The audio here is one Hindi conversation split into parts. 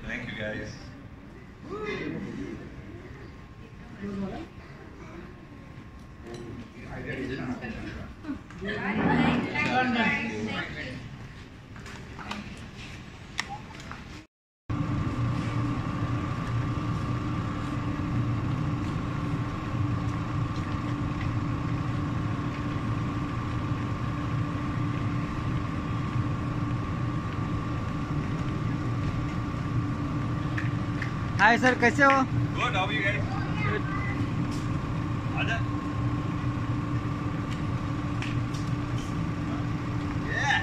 Thank you guys. Hi sir, कैसे हो? Good, how are you guys? आजा। Yeah.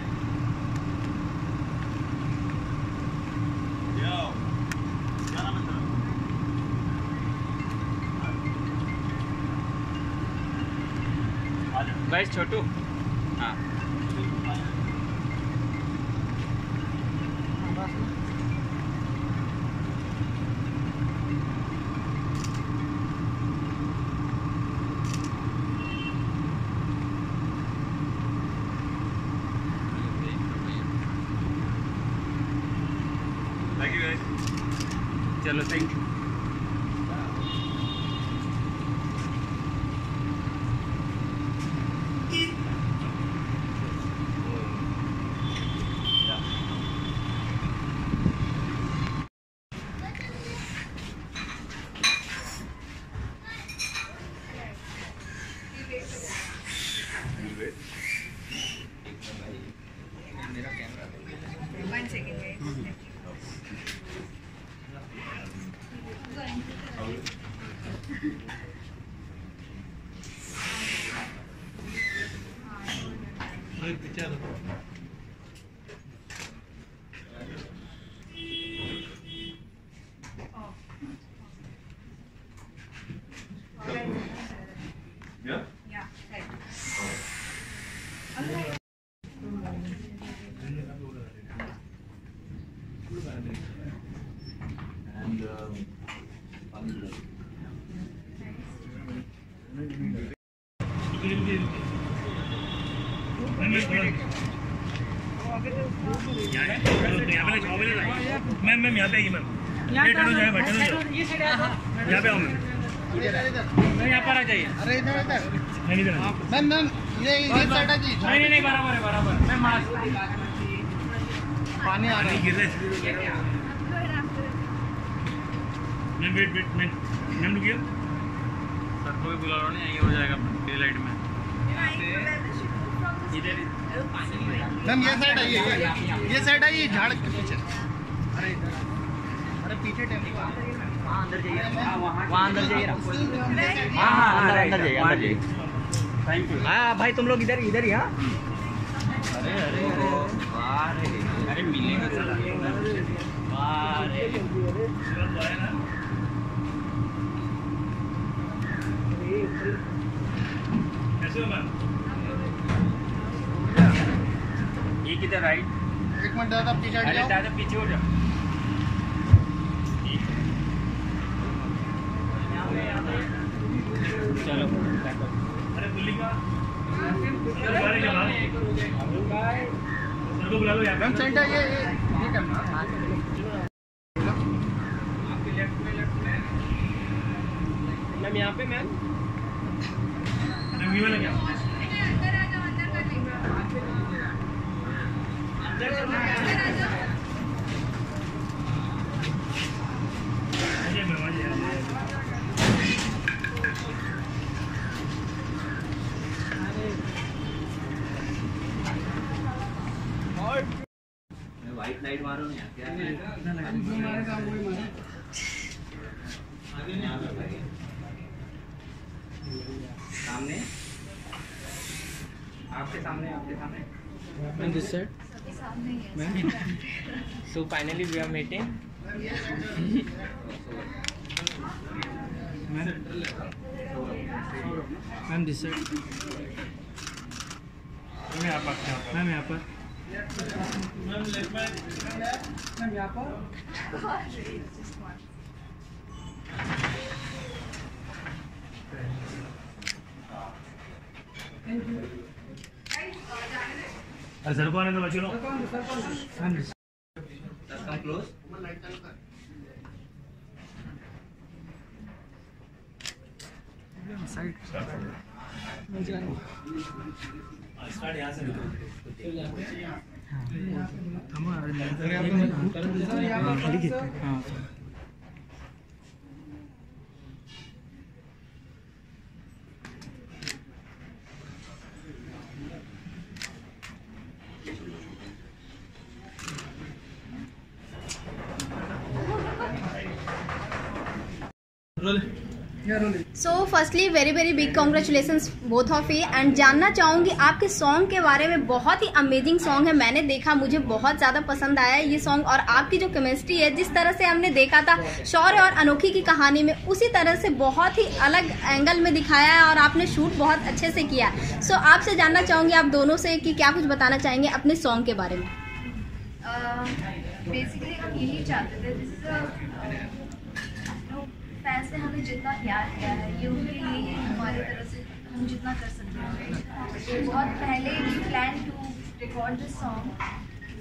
Yo. क्या नाम है तेरा? आजा। गाइस छोटू। हाँ। Thank you guys. चलो थैंक यू। मेरा camera 1 second guys. Yeah? Yeah, right. And ma'am यहाँ पे आइए मैम, यहाँ पे आओ मैम, यहाँ पर आ जाइए। अरे इधर इधर नहीं मैम ये साइड है जी। नहीं बराबर है बराबर। मैम मास्क पानी आ रहा है। गिर रहा है। मैम वेट मैम रुकिए। सर को भी बुला लो, नहीं हो जाएगा डे लाइट में। इधर मैम ये साइड है, ये साइड है, ये झाड़ के पीछे। अरे इधर, अरे पीछे टेम्पो वहाँ अंदर जाइए, वहाँ अंदर जाइए। हाँ अंदर जाइए। Thank you. हाँ भाई तुम लोग इधर ही। हाँ अरे मिलेगा चला। कैसे हो मैम? ये किधर राइट? एक मिनट दादा पीछे हट जाओ। दादा पीछे हो जाओ। चलो अरे बुल्ली का सर को बुला लो यहाँ पे। मैम सेंटर ये करना। मैम यहाँ पे मैम ये वाला क्या? व्हाइट लाइट मारो ना क्या? सामने आपके सामने and this side ma'am. So finally we are meeting. Ma'am this side. Ma'am यहाँ पर मैम यहाँ पर मैम लेफ्ट में मैम यहाँ पर Just one. अरे सर को आने दो बच्चों लोग Come close. स्टार्ट यहाँ से so firstly very big congratulations both of you and जानना चाहूँगी आपके सॉन्ग के बारे में। बहुत ही अमेजिंग सॉन्ग है, मैंने देखा, मुझे बहुत ज़्यादा पसंद आया ये सॉन्ग। और आपकी जो केमिस्ट्री है, जिस तरह से हमने देखा था शौर्य और अनोखी की कहानी में, उसी तरह से बहुत ही अलग एंगल में दिखाया है और आपने शूट बहुत अच्छे से किया है। सो आपसे जानना चाहूँगी आप दोनों से कि क्या कुछ बताना चाहेंगे अपने सॉन्ग के बारे में। बेसिकली हम यही चाहते थे, फैंस ने हमें जितना प्यार किया है ये उनके लिए हमारी तरफ से हम जितना कर सकते हैं। बहुत पहले we plan to record this song,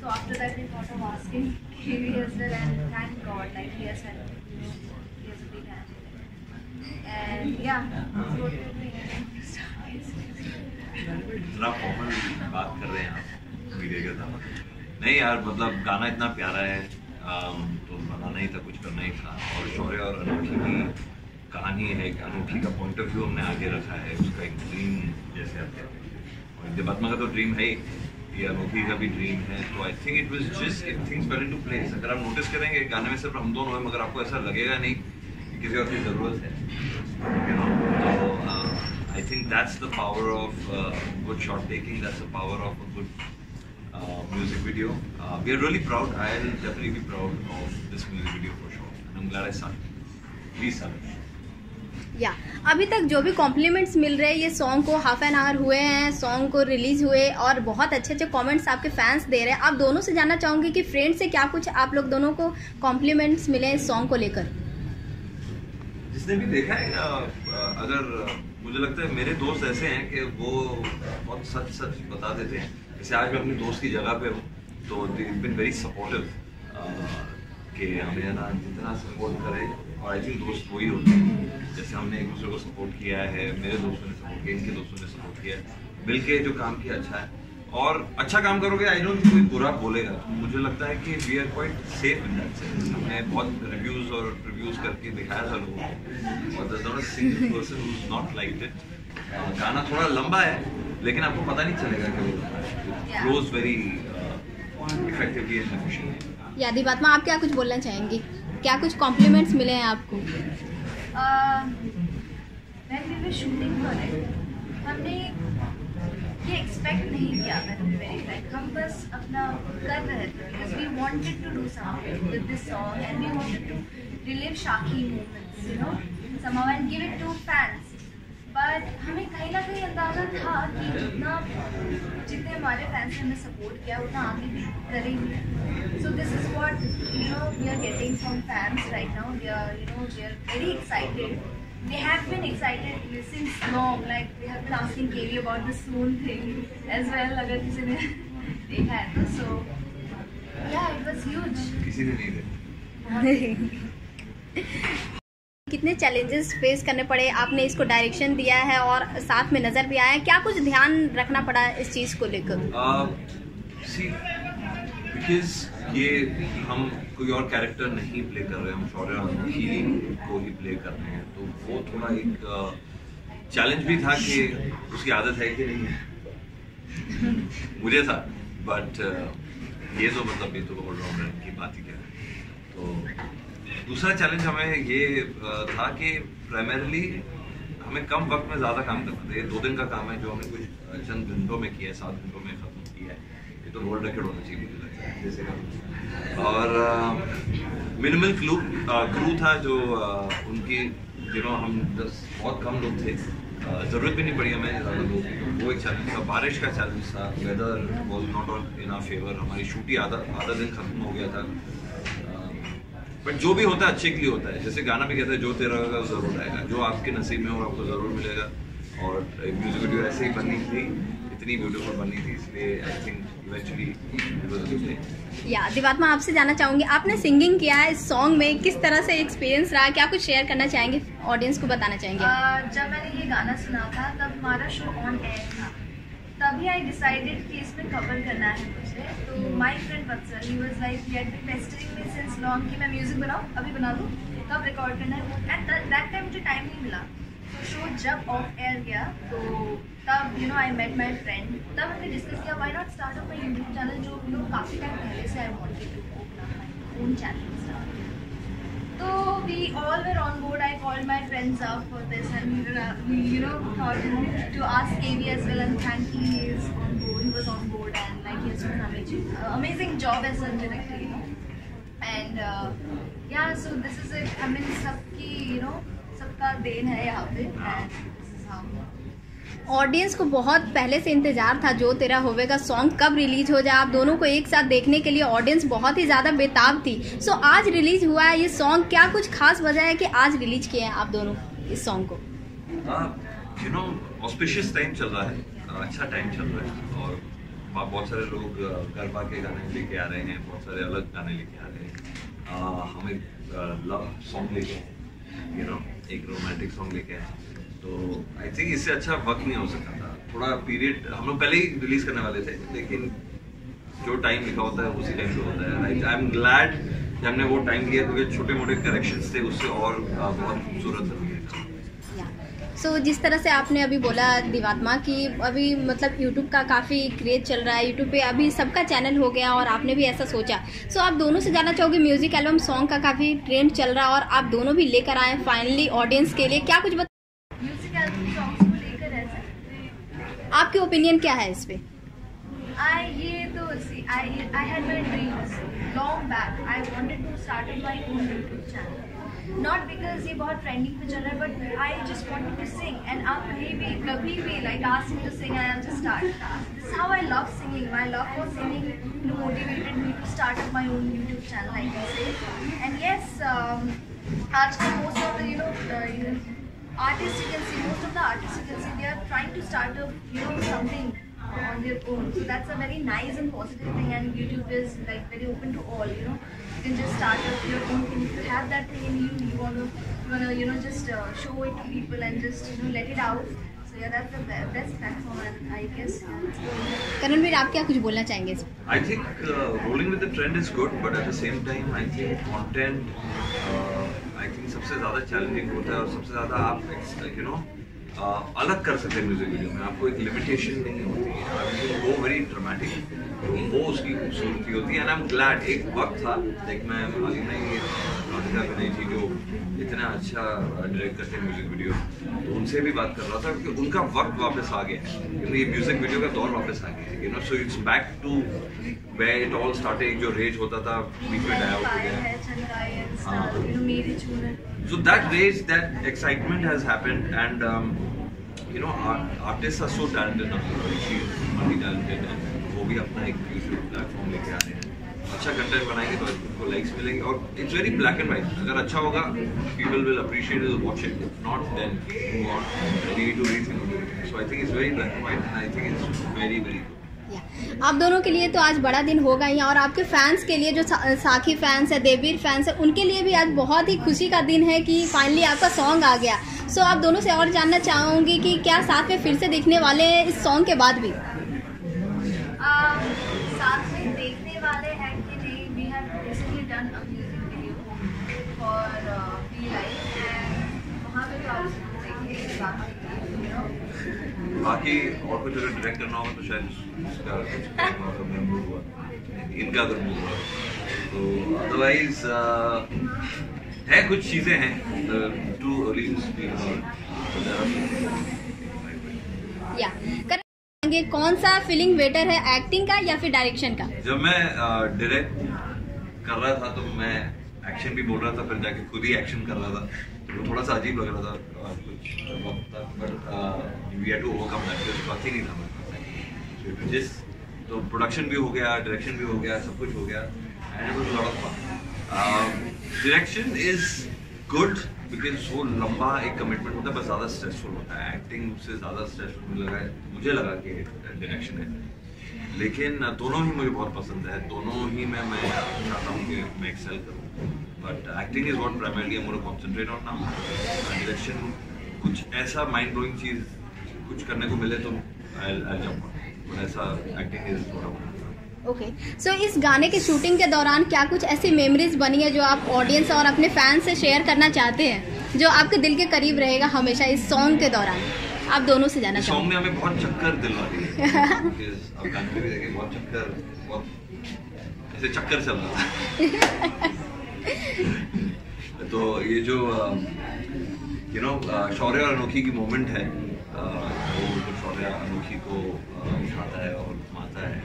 so after that we thought of asking rehearsal and thank God like he has a big hand and yeah, that's what we're doing. इतना फॉर्मल बात कर रहे हैं आप वीडियो के साथ। नहीं यार, मतलब गाना इतना प्यारा है, तो बनाना ही था, कुछ करना ही था। और शौर्य और अनोखी की कहानी है, एक अनोखी का पॉइंट ऑफ व्यू हमने आगे रखा है, उसका एक ड्रीम जैसे आप कहते हैं, और देवात्मा का तो ड्रीम है ही, ये अनोखी का भी ड्रीम है। तो I think it was just it things fail into place. अगर आप नोटिस करेंगे गाने में सिर्फ हम दोनों हैं, मगर आपको ऐसा लगेगा नहीं कि किसी और की ज़रूरत है, यू नो। तो I think that's the power of good shot taking, that's the power of a good music video. We are really proud. I'll definitely be proud of this music video for sure. And I'm glad I sung. Please sung. या अभी तक जो भी कॉम्प्लीमेंट्स मिल रहे हैं, ये सॉन्ग को हाफ एन आवर हुए हैं सॉन्ग को रिलीज हुए, और बहुत अच्छे कमेंट्स आपके फैंस दे रहे हैं। आप दोनों से जानना चाहूँगी कि फ्रेंड से क्या कुछ आप लोग दोनों को कॉम्प्लीमेंट्स मिले इस सॉन्ग को लेकर। जिसने भी देखा है, अगर मुझे लगता है मेरे दोस्त ऐसे हैं कि वो बहुत सच बता देते हैं। जैसे आज मैं अपने दोस्त की जगह पे हूँ, तो दे बिन वेरी सपोर्टिव कि हमें ना जितना सपोर्ट करें, और आई थिंक दोस्त वही होते हैं। जैसे हमने एक दूसरे को सपोर्ट किया है, मेरे दोस्तों ने सपोर्ट किया, इनके दोस्तों ने सपोर्ट किया है, मिलके जो काम किया अच्छा है। और अच्छा काम करोगे, आई डोंट कोई बुरा बोलेगा। तो मुझे लगता है कि we are quite safe in that sense. हमने बहुत रिव्यूज और रिव्यूज करके दिखाया था लोगों को, और there's not a single person who's not liked it. गाना थोड़ा लंबा है, लेकिन आपको पता नहीं चलेगा कि वो flows very effectively and efficiently. या दिवात्मा, आप क्या कुछ बोलना चाहेंगी? क्या कुछ कॉम्प्लीमेंट्स मिले हैं आपको? When we were shooting for it, हमने ये एक्सपेक्ट नहीं किया था टू बी वेरी फ्रैंक। हम बस अपना कर रहे थे because we wanted to do something with this song and we wanted to relive shaky moments, you know, somehow and give it to fans. But हमें कहीं ना कहीं अंदाजा था कि जितने हमारे फैंस ने हमें सपोर्ट किया उतना आगे भी करेंगे। So this is what you know we are getting from fans right now. We are very excited. They have been excited since long, like they have been asking KV about the Soon thing as well. अगर किसी ने देखा है तो, so yeah, it was huge. किसी ने नहीं देखा। कितने चैलेंजेस फेस करने पड़े? आपने इसको डायरेक्शन दिया है और साथ में नजर भी आया है, क्या कुछ ध्यान रखना पड़ा इस चीज को लेकर? बिकॉज ये हम कोई और कैरेक्टर नहीं प्ले कर रहे हैं, हम शौर्य अनोखी को ही प्ले कर रहे हैं। तो वो थोड़ा एक चैलेंज भी था कि उसकी आदत है कि नहीं है, मुझे था। बट ये तो मतलब ये तो ऑलराउंडर की बात ही क्या है। तो दूसरा चैलेंज हमें ये था कि प्राइमरीली हमें कम वक्त में ज़्यादा काम करना था। ये 2 दिन का काम है जो हमने कुछ चंद घंटों में किया है, 7 घंटों में ख़त्म किया है। ये तो वर्ल्ड रिकॉर्ड होना चाहिए मुझे लगता है जैसे का। और मिनिमल क्रू था जो उनकी हम बहुत कम लोग थे, ज़रूरत भी नहीं पड़ी हमें ज़्यादा लोग की, तो वो एक चैलेंज था। बारिश का चैलेंज था, weather was not on in our favour, हमारी शूट ही आधा दिन खत्म हो गया था। बट जो भी होता है अच्छे के लिए होता है, जैसे गाना भी कहता है जो तेरा होगा वो ज़रूर आएगा, जो आपके नसीब में होगा आपको ज़रूर मिलेगा। और म्यूजिक वीडियो ऐसे ही बननी थी, इतनी ब्यूटीफुल बननी थी, इसलिए आई थिंक इवेंचुअली या दिवात्मा, आपसे जानना चाहूंगी, आपने सिंगिंग किया है इस सॉन्ग में, किस तरह से एक्सपीरियंस रहा, क्या कुछ शेयर करना चाहेंगे, ऑडियंस को बताना चाहेंगे? जब मैंने ये गाना सुना था तब हमारा शो ऑन एयर था, तभी आई डिसाइडेड कि इसमें कवर करना है मुझे। तो my friend Vatsal, he was like he had been pestering me since long कि मैं म्यूजिक बनाऊं, अभी बना दूं, कब रिकॉर्ड करना है। एट दैट टाइम मुझे टाइम नहीं मिला। तो शो जब ऑफ एयर गया तो तब आई मेट माय फ्रेंड, तब हमने डिस्कस किया why not start up my YouTube channel, जो काफ़ी टाइम पहले से I wanted to open up my own channel start. So we all were on board. I called my friends up for this, and we thought to ask KB as well, and thankfully he is on board. He was on board, and like he has done an amazing job as a director, And yeah, so this is it. I mean, सबका देन है यहाँ पे, and this is how. Audience को बहुत पहले से इंतजार था जो तेरा होवेगा सॉन्ग कब रिलीज हो जाए, आप दोनों को एक साथ देखने के लिए ऑडियंस बहुत ही ज़्यादा बेताब थी। सो आज रिलीज हुआ है ये सॉन्ग, क्या कुछ खास वजह है कि आज रिलीज किए हैं आप दोनों इस सॉन्ग को? ऑस्पिशियस टाइम चल रहा है, अच्छा टाइम चल रहा है, और बहुत सारे लोग गरबा के गाने लेके आ रहे हैं, बहुत सारे अलग गाने लेके आ रहे हैं, हम एक लव सॉन्ग लेके आए, एक रोमांटिक सॉन्ग लेके आए। तो आई थिंक इससे अच्छा वक्त नहीं हो सकता था। थोड़ा पीरियड हम लोग पहले ही रिलीज करने वाले थे, लेकिन जो टाइम लिखा होता है उसी टाइम पे होता है। आई एम ग्लैड कि हमने वो टाइम लिया, क्योंकि छोटे मोटे करेक्शंस थे, उससे और बहुत खूबसूरत बन गया। सो जिस तरह से आपने अभी बोला दिवात्मा कि अभी मतलब यूट्यूब का काफ़ी क्रेज चल रहा है, यूट्यूब पे अभी सबका चैनल हो गया और आपने भी ऐसा सोचा। सो आप दोनों से जानना चाहोगे, म्यूजिक एल्बम सॉन्ग का काफ़ी ट्रेंड चल रहा है और आप दोनों भी लेकर आए फाइनली ऑडियंस के लिए, क्या कुछ म्यूजिक एल्बम सॉन्ग्स को लेकर ऐसा आपके ओपिनियन क्या है इस पे? I had my dreams long back. I wanted to start up my own YouTube channel. Not because ये बहुत trending पे चल रहा है, but I just wanted to sing. And आप कहीं भी कभी भी like ask me to sing, I will just start. This is how I love singing. My love for singing motivated me to start up my own YouTube channel, I can say. And yes, आजकल most of the artists you can see, most of the artists you can see, they are trying to start up something on their own. So that's a very nice and positive thing, and YouTube is like very open to all. You can just start up your own thing. If you have that thing in you, you wanna just show it to people and just let it out. So yeah, that's the best platform, and I guess. Karanvir, आप क्या कुछ बोलना चाहेंगे इस? I think rolling with the trend is good, but at the same time, I think content, I think सबसे ज़्यादा challenging होता है, और सबसे ज़्यादा आप अलग कर सकते हैं म्यूजिक वीडियो में, आपको एक लिमिटेशन नहीं होती है, आपको वो वेरी ड्रामेटिक, तो वो उसकी खूबसूरती होती है। एंड आई एम ग्लैड, एक वक्त था लाइक मैं आगे नहीं राधिका विनय जी जो इतना अच्छा डायरेक्ट करते हैं म्यूजिक वीडियो, तो उनसे भी बात कर रहा था कि उनका वक्त वापस आ गया है, ये म्यूजिक वीडियो का दौर वापस आ गया है, so it's back to where it all started. जो रेज होता था बीच में डाई आउट हो गया, so that rage, that excitement has happened, and artists are so talented now, she's multi-talented, and वो भी अपना एक YouTube प्लेटफॉर्म लेके आ रहे हैं, अच्छा कंटेंट बनाएंगे तो उनको लाइक्स मिलेंगे, और it's very black and white, अगर अच्छा होगा people will appreciate it, watch it, if not then move on, you need to rethink it. So I think it's very black and white, and I think it's very very good. आप दोनों के लिए तो आज बड़ा दिन होगा ही, और आपके फैंस के लिए जो साखी फैंस है, देववीर फैंस है, उनके लिए भी आज बहुत ही खुशी का दिन है कि फाइनली आपका सॉन्ग आ गया। सो आप दोनों से और जानना चाहूँगी कि क्या साथ में फिर से देखने वाले हैं इस सॉन्ग के बाद भी? साथ में देखने वाले हैं कि नहीं, we have recently done a music video for B life, and वहाँ पे तो आप देखेंगे बाकी और कुछ अगर डायरेक्ट करना होगा तो शायद इसका इनका अगर मूव हुआ, तो अदरवाइज है कुछ चीज़ें हैं too early to speak about. कौन सा फीलिंग बेटर है, एक्टिंग का या फिर डायरेक्शन का? जब मैं डायरेक्ट कर रहा था तो मैं एक्शन भी बोल रहा था, फिर जाके खुद ही एक्शन कर रहा था, तो वो थोड़ा सा अजीब लग रहा था कुछ वक्त तक, but we had to overcome that, कुछ बात ही नहीं था मेरे पास। जिस तो प्रोडक्शन भी हो गया, डायरेक्शन भी हो गया, सब कुछ हो गया, and it was a lot of fun. Direction is good because वो लंबा एक कमिटमेंट होता है, बस ज़्यादा स्ट्रेसफुल होता है। एक्टिंग उससे ज़्यादा स्ट्रेसफुल मुझे लगा कि डायरेक्शन है, लेकिन दोनों ही मुझे बहुत पसंद है, दोनों ही मैं चाहता हूँ कि मैं एक्सेल करूँ, but acting is what primarily I am gonna concentrate on now. Direction कुछ ऐसा माइंड ब्लोइंग चीज़ कुछ करने को मिले तो आई जंप ऑन, बट ऐसा एक्टिंग इज थोड़ा। ओके, सो इस गाने के शूटिंग के दौरान क्या कुछ ऐसी मेमोरीज बनी है जो आप ऑडियंस और अपने फैंस से शेयर करना चाहते हैं, जो आपके दिल के करीब रहेगा हमेशा इस सॉन्ग के दौरान? आप दोनों से जाना सॉन्ग ने हमें बहुत चक्कर दिलवा दी है। अब गाने में भी देखिए बहुत चक्कर, बहुत ऐसे चक्कर चल रहा था। तो ये जो शौर्य और अनोखी की मोमेंट है, वो शौर्य अनोखी को उठाता है और घुमाता है,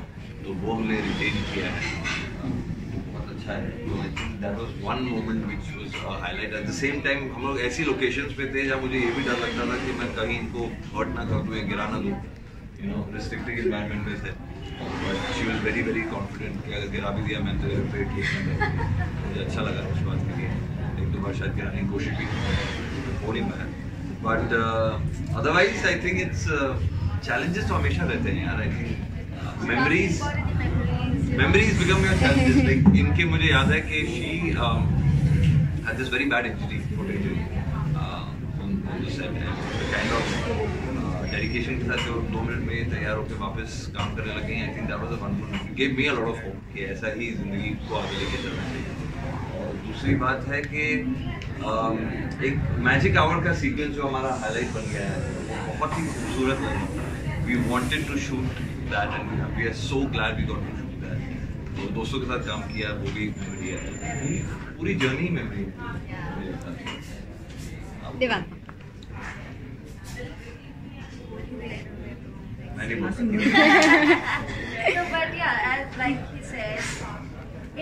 तो वो हमने रिटेन किया है, बहुत अच्छा है। तो I think that was one moment which was a highlight. At the same time हम लोग ऐसी लोकेशंस पे थे जहाँ मुझे ये भी डर लगता था कि मैं कहीं इनको हर्ट ना कर दूँ या गिरा ना दूँ, रिस्ट्रिक्टेड एनवायरनमेंट में से, but she was very very confident कि अगर गिरा भी दिया मैं तो रिपेयर किया। मुझे अच्छा लगा उस बात के लिए। एक दो बार शायद गिराने की कोशिश भी हो नहीं पाया, but otherwise I think it's challenges तो हमेशा रहते हैं यार। I think memories become your challenges. Like इनके मुझे याद है कि she had this very bad injury, foot injury, on the set, and the kind of dedication के साथ जो 2 मिनट में तैयार होकर वापस काम करने लगे हैं, I think that was a wonderful, gave me a lot of hope कि ऐसा ही जिंदगी को आगे लेके चलना चाहिए। और दूसरी बात है कि एक मैजिक आवर का सीक्वेंस जो हमारा हाईलाइट बन गया है, वो बहुत ही खूबसूरत है। We wanted to shoot that and we are so glad we got to shoot that. तो दोस्तों के साथ काम किया, वो भी मेमोरी है, पूरी जर्नी मेमोरी है। मैं नहीं बोल सकता। So, but yeah, as like he said,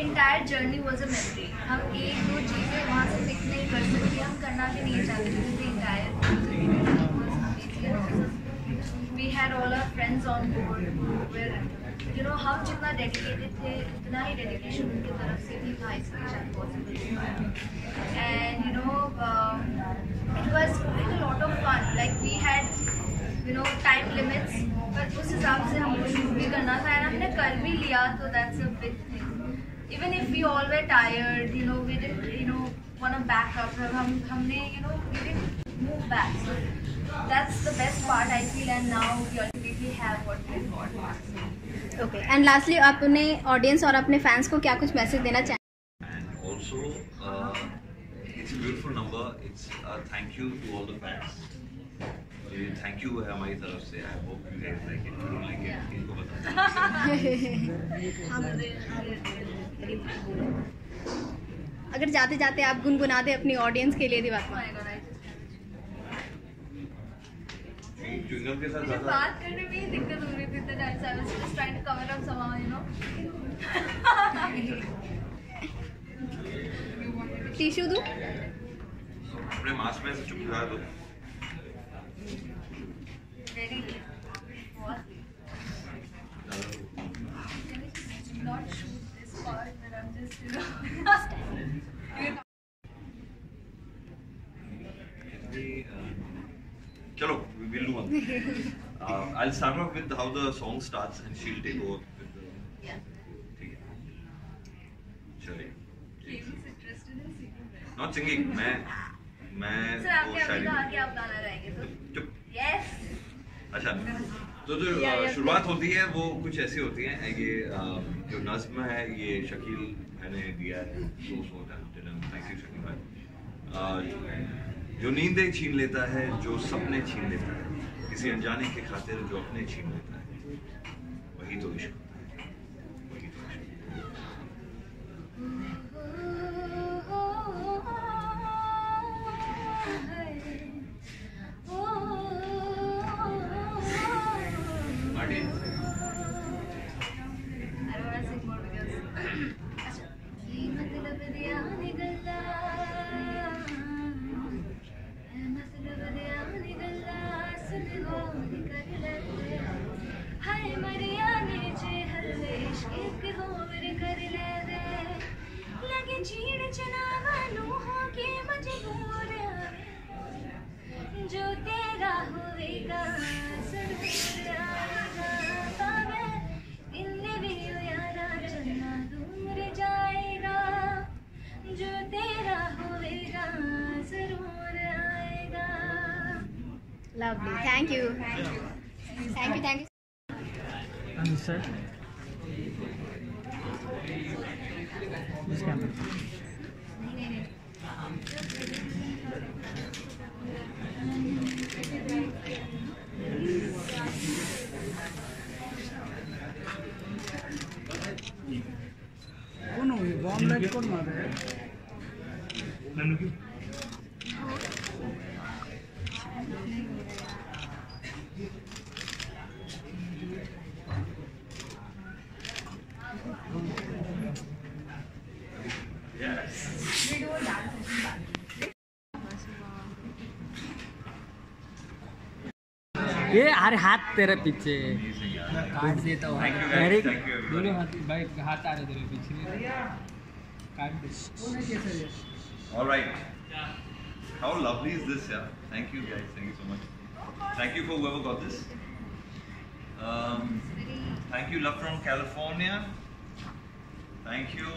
entire journey was a memory. हम एक दो चीजें वहाँ से पिक नहीं कर सकते, हम करना भी नहीं चाहते थे। We had all our friends on board, where हम जितना dedicated थे, उतना ही dedication उनकी तरफ से भी था, इसलिए शायद possible था। And it was like a lot of fun. Like we had time limits, but उस हिसाब से हमको shoot भी करना था, and हमने कर भी लिया, तो that's a big thing. Even if we all were tired, we didn't want to back up. हमने we didn't move back. So that's the best part I feel, and now we ultimately have what we got. Okay, and lastly आप अपने ऑडियंस और अपने फैंस को क्या कुछ मैसेज देना चाहेंगे? And also it's a beautiful number. It's a thank you to all the fans. Thank you है हमारी तरफ से. I hope you guys like it. If you don't like it, इनको बताओ। अगर जाते जाते आप गुनगुना दे अपनी ऑडियंस के लिए दीवार च्युइंगम के साथ मुझे बात करने में ही दिक्कत हो रही थी, तो that's I was just trying to cover up somehow, tissue दूं? अपने मास्क में से चुप करा दो। Very not shoot this part, but I'm just चलो, we will do one. I'll start off with how the song starts and she'll take over with the. Yeah. ठीक है। चलिए। Ladies interested in singing, right? Not singing. मैं Sir, आपने वो अभी शायरी। कहा कि आप गाना गाएंगे, तो चुप। yes. अच्छा, तो जो शुरुआत होती है वो कुछ ऐसी होती है। ये जो नज़्म है ये शकील मैंने दिया है, थैंक यू शकील भाई। जो नींदें छीन लेता है, जो सपने छीन लेता है, किसी अनजाने के खातिर जो अपने छीन लेता है, वही तो इश्क होता है, वही तो इश्क। I don't want to sing more because. अच्छा, ये मतलब दिया निगल Lovely. Thank you. Thank you. Thank you. And this side. This camera. कौन बॉम्ब लाइट कौन मार रहा है? नन्नू की ये अरे हाथ तेरे पीछे काट देता हूँ। Thank you guys. अरे Thank you everyone. दोनों हाथ भाई हाथ आ रहे तेरे पीछे काट दे। All right. How lovely is this, yeah? Thank you guys. Thank you so much. Thank you for whoever got this. Thank you, love from California. Thank you,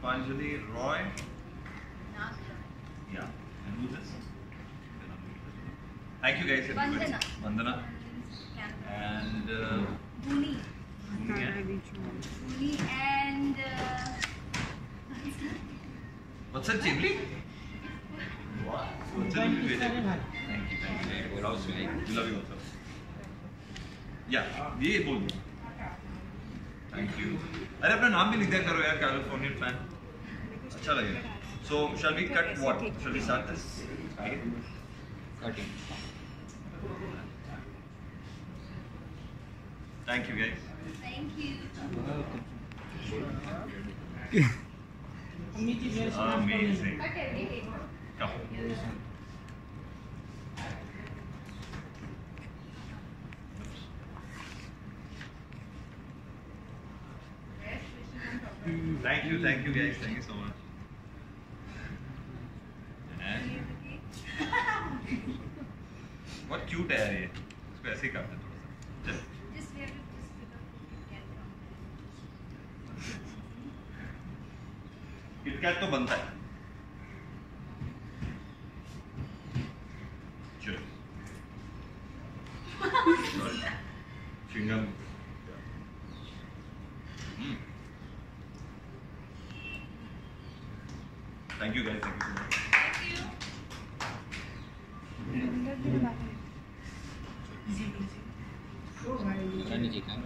Panjali Roy. Yeah. And who's this? Thank you guys. Everybody. Vandana. And Buni. Buni And what's that, Chibli? What's that? Thank you. Thank you. How sweet. We love you also. Yeah. ये बोल दो. Thank you. अरे अपना नाम भी लिख दिया करो यार, Californian fan. अच्छा लगेगा. So shall we cut what? Shall we start this? Cutting. Thank you guys. thank you. Amazing. Okay. Come. Thank you guys. Thank you so much. And what cute है यार ये. इसको ऐसे ही काटते थोड़ा सा. चल. Just we have to just pick up the camera. KitKat तो बनता है. Cheers. Chewing-gum. Thank you guys. Thank you so much. रानी जी का डन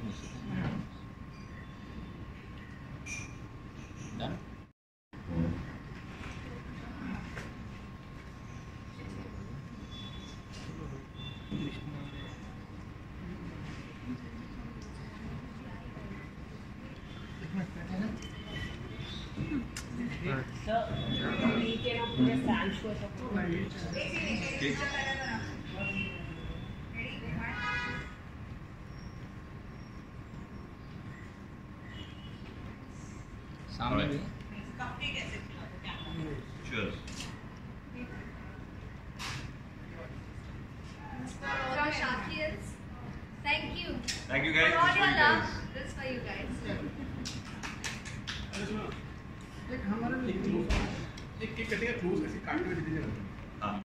सामने भी Cheers. From Shakir's. Thank you. Thank you guys. For all This your is love. guys. This is for you guys. एक हमारे लिए एक केक कटेगा क्लोज ऐसे काट के दीजिए।